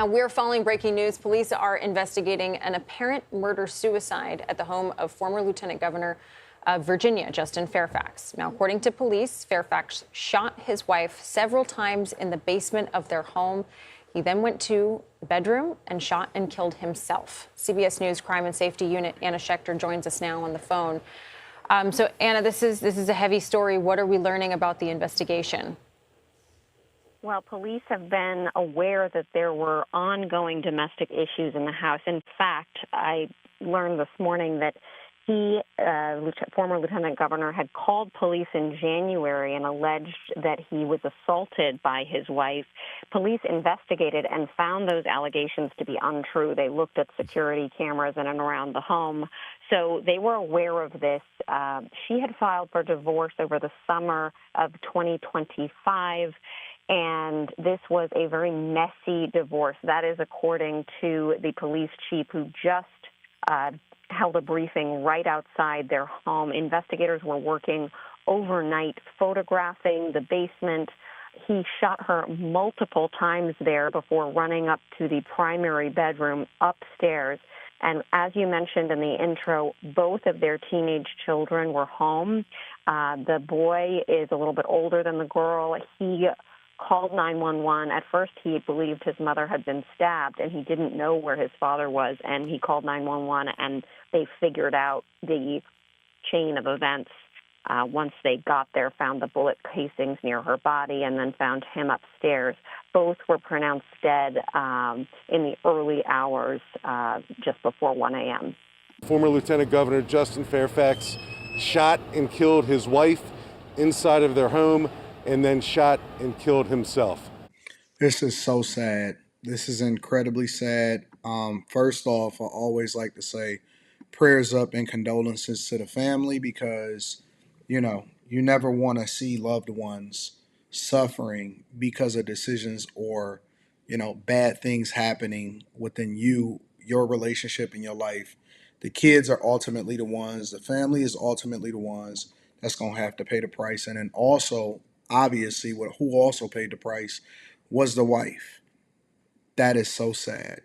Now, we're following breaking news. Police are investigating an apparent murder-suicide at the home of former Lieutenant Governor of Virginia, Justin Fairfax. Now, according to police, Fairfax shot his wife several times in the basement of their home. He then went to the bedroom and shot and killed himself. CBS News Crime and Safety Unit Anna Schechter joins us now on the phone. So, Anna, this is a heavy story. What are we learning about the investigation? Well, police have been aware that there were ongoing domestic issues in the house. In fact, I learned this morning that he, former lieutenant governor, had called police in January and alleged that he was assaulted by his wife. Police investigated and found those allegations to be untrue. They looked at security cameras in and around the home. So they were aware of this. She had filed for divorce over the summer of 2025. And this was a very messy divorce. That is according to the police chief, who just held a briefing right outside their home. Investigators were working overnight photographing the basement. He shot her multiple times there before running up to the primary bedroom upstairs. And as you mentioned in the intro, both of their teenage children were home. The boy is a little bit older than the girl. He called 911. At first, he believed his mother had been stabbed, and he didn't know where his father was, and he called 911, and they figured out the chain of events. Once they got there, found the bullet casings near her body, and then found him upstairs. Both were pronounced dead in the early hours, just before 1 a.m. Former Lieutenant Governor Justin Fairfax shot and killed his wife inside of their home, and then shot and killed himself. This is so sad. This is incredibly sad. First off, I always like to say prayers up and condolences to the family, because, you never want to see loved ones suffering because of decisions or, bad things happening within your relationship in your life. The kids are ultimately the ones, the family is ultimately the ones that's going to have to pay the price. And then also, obviously, who also paid the price was the wife. That is so sad.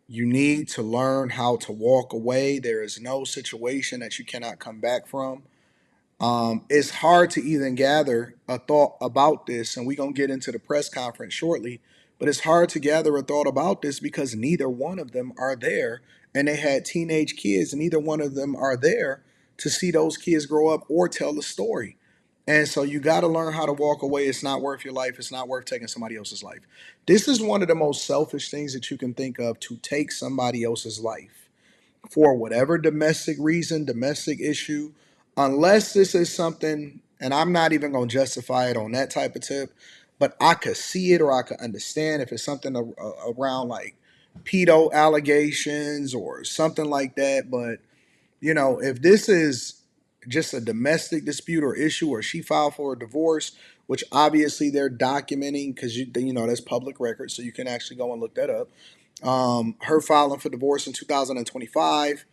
You need to learn how to walk away. There is no situation that you cannot come back from. It's hard to even gather a thought about this, and we're going to get into the press conference shortly, but it's hard to gather a thought about this because neither one of them are there, and they had teenage kids, and neither one of them are there to see those kids grow up or tell the story. And so you got to learn how to walk away. It's not worth your life. It's not worth taking somebody else's life. This is one of the most selfish things that you can think of, to take somebody else's life for whatever domestic reason, domestic issue, unless this is something, and I'm not even going to justify it on that type of tip, but I could see it or I could understand if it's something around like pedo allegations or something like that. But, if this is just a domestic dispute or issue, or she filed for a divorce, which obviously they're documenting because that's public record, so you can actually go and look that up. Her filing for divorce in 2025,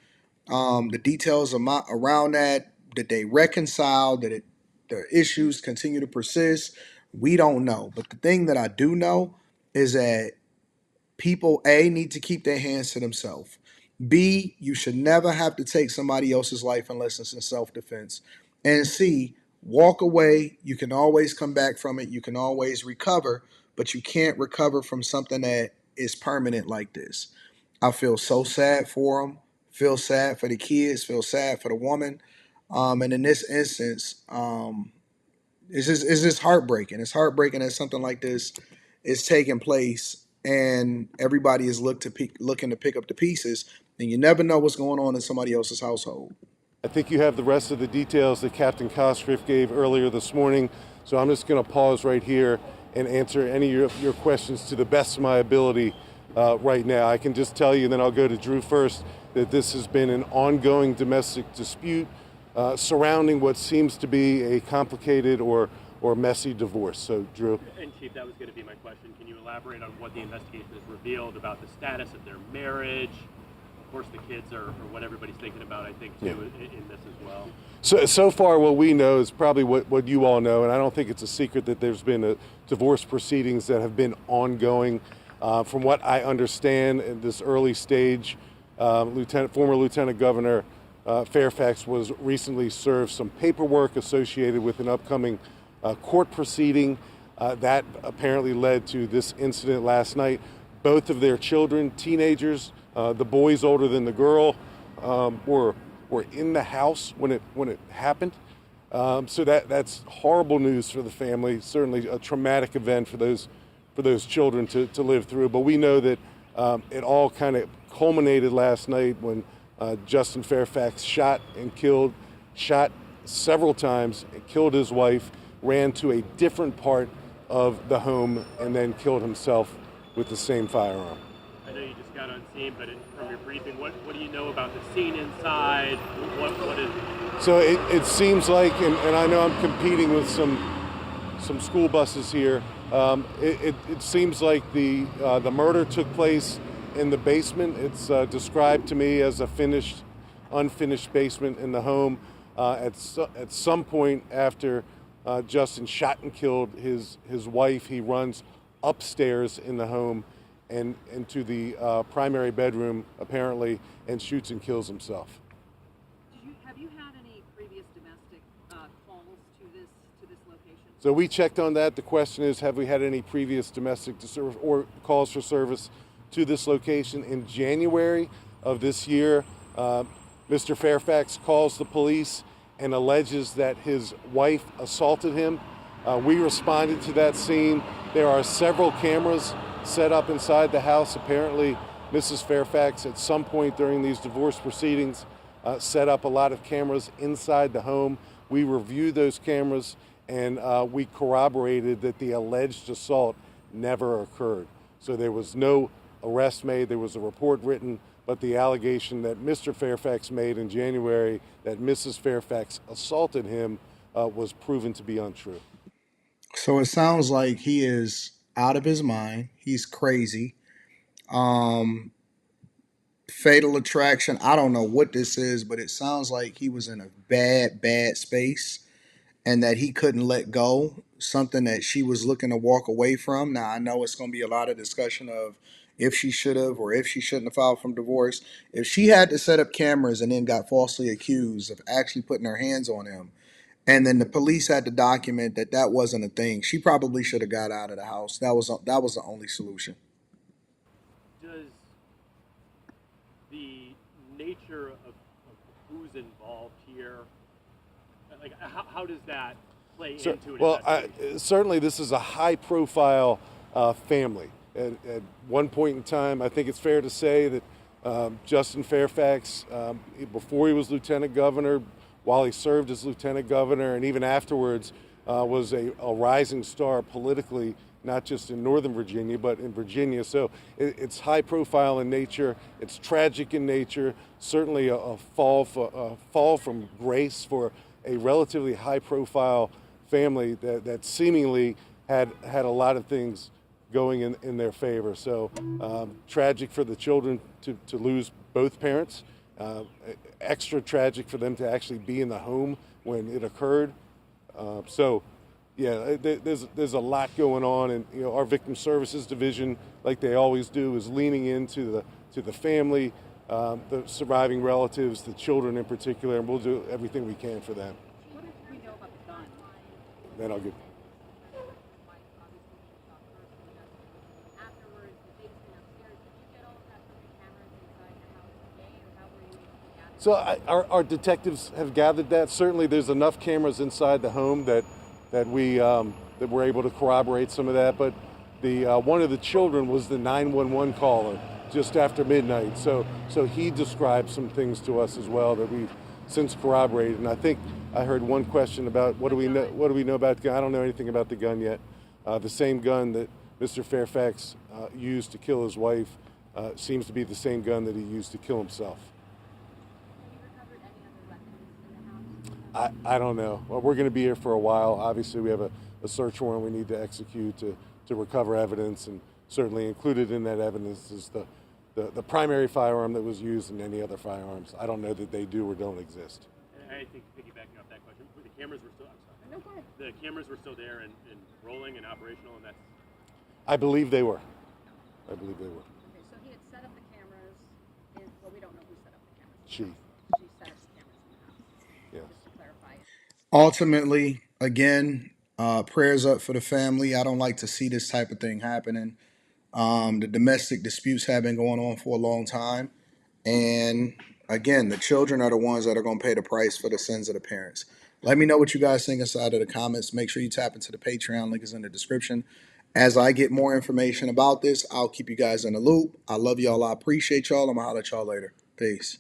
the details around that, did they reconcile? Did the issues continue to persist? We don't know. But the thing that I do know is that people, A, need to keep their hands to themselves. B, you should never have to take somebody else's life unless it's in self-defense. And C, walk away. You can always come back from it. You can always recover, but you can't recover from something that is permanent like this. I feel so sad for them. Feel sad for the kids. Feel sad for the woman. And in this instance, it's just heartbreaking. It's heartbreaking that something like this is taking place, and everybody is looking to pick up the pieces, and you never know what's going on in somebody else's household. I think you have the rest of the details that Captain Kostriff gave earlier this morning, so I'm just going to pause right here and answer any of your questions to the best of my ability right now. I can just tell you, and then I'll go to Drew first, that this has been an ongoing domestic dispute surrounding what seems to be a complicated or messy divorce. So, Drew. And Chief, that was going to be my question. Can you elaborate on what the investigation has revealed about the status of their marriage? Of course, the kids are what everybody's thinking about, I think, too, in this as well. So far, what we know is probably what you all know, and I don't think it's a secret that there's been divorce proceedings that have been ongoing. From what I understand at this early stage, former Lieutenant Governor Fairfax was recently served some paperwork associated with an upcoming court proceeding that apparently led to this incident last night. Both of their children, teenagers, the boys older than the girl, were in the house when it happened. So that's horrible news for the family. Certainly a traumatic event for those children to live through. But we know that it all kind of culminated last night when Justin Fairfax shot several times, and killed his wife, ran to a different part of the home, and then killed himself with the same firearm. I know you just got on scene, but from your briefing, what do you know about the scene inside? What is? So it seems like, and I know I'm competing with some school buses here. It seems like the murder took place in the basement. It's described to me as a unfinished basement in the home. At some point after Justin shot and killed his wife, he runs upstairs in the home and into the primary bedroom, apparently, and shoots and kills himself. Have you had any previous domestic calls to this location? So we checked on that. The question is, have we had any previous domestic or calls for service to this location? In January of this year, Mr. Fairfax calls the police and alleges that his wife assaulted him. We responded to that scene. There are several cameras set up inside the house. Apparently, Mrs. Fairfax, at some point during these divorce proceedings, set up a lot of cameras inside the home. We reviewed those cameras, and we corroborated that the alleged assault never occurred. So there was no arrest made. There was a report written, but the allegation that Mr. Fairfax made in January that Mrs. Fairfax assaulted him was proven to be untrue. So it sounds like he is out of his mind. He's crazy. Fatal attraction. I don't know what this is, but it sounds like he was in a bad space and that he couldn't let go. Something that she was looking to walk away from. Now, I know it's going to be a lot of discussion of if she should have or if she shouldn't have filed for divorce. If she had to set up cameras and then got falsely accused of actually putting her hands on him, and then the police had to document that that wasn't a thing, she probably should have got out of the house. That was the only solution. Does the nature of who's involved here, like how does that play into it? Well, certainly this is a high-profile family. At one point in time, I think it's fair to say that Justin Fairfax, before he was lieutenant governor, while he served as lieutenant governor, and even afterwards, was a rising star politically, not just in Northern Virginia, but in Virginia. So it's high profile in nature. It's tragic in nature. Certainly a fall from grace for a relatively high profile family that seemingly had a lot of things going in their favor. So tragic for the children to lose both parents. Extra tragic for them to actually be in the home when it occurred. So, yeah, there's a lot going on, and our victim services division, like they always do, is leaning into the family, the surviving relatives, the children in particular, and we'll do everything we can for them. What do we know about the gun? Then I'll get. Afterwards, the basement upstairs. Did you get all of that from the cameras inside the house today, or how were you able to gather? So our detectives have gathered that. Certainly, there's enough cameras inside the home that we're able to corroborate some of that. But the one of the children was the 911 caller just after midnight. So he described some things to us as well that we've since corroborated. And I think I heard one question about what do we know about the gun. I don't know anything about the gun yet. The same gun that Mr. Fairfax used to kill his wife seems to be the same gun that he used to kill himself. I don't know. Well, we're going to be here for a while. Obviously, we have a search warrant we need to execute to recover evidence, and certainly included in that evidence is the primary firearm that was used and any other firearms. I don't know that they do or don't exist. And I think piggybacking off that question, the cameras were still. I'm sorry. No, go ahead. The cameras were still there and rolling and operational, and that's. I believe they were. I believe they were. Okay, so he had set up the cameras well, we don't know who set up the cameras. She. She set up the cameras in the house. Yes. Just to clarify. Ultimately, again, prayers up for the family. I don't like to see this type of thing happening. The domestic disputes have been going on for a long time. And again, the children are the ones that are going to pay the price for the sins of the parents. Let me know what you guys think inside of the comments. Make sure you tap into the Patreon. Link is in the description. As I get more information about this, I'll keep you guys in the loop. I love y'all. I appreciate y'all. I'm going to holler at y'all later. Peace.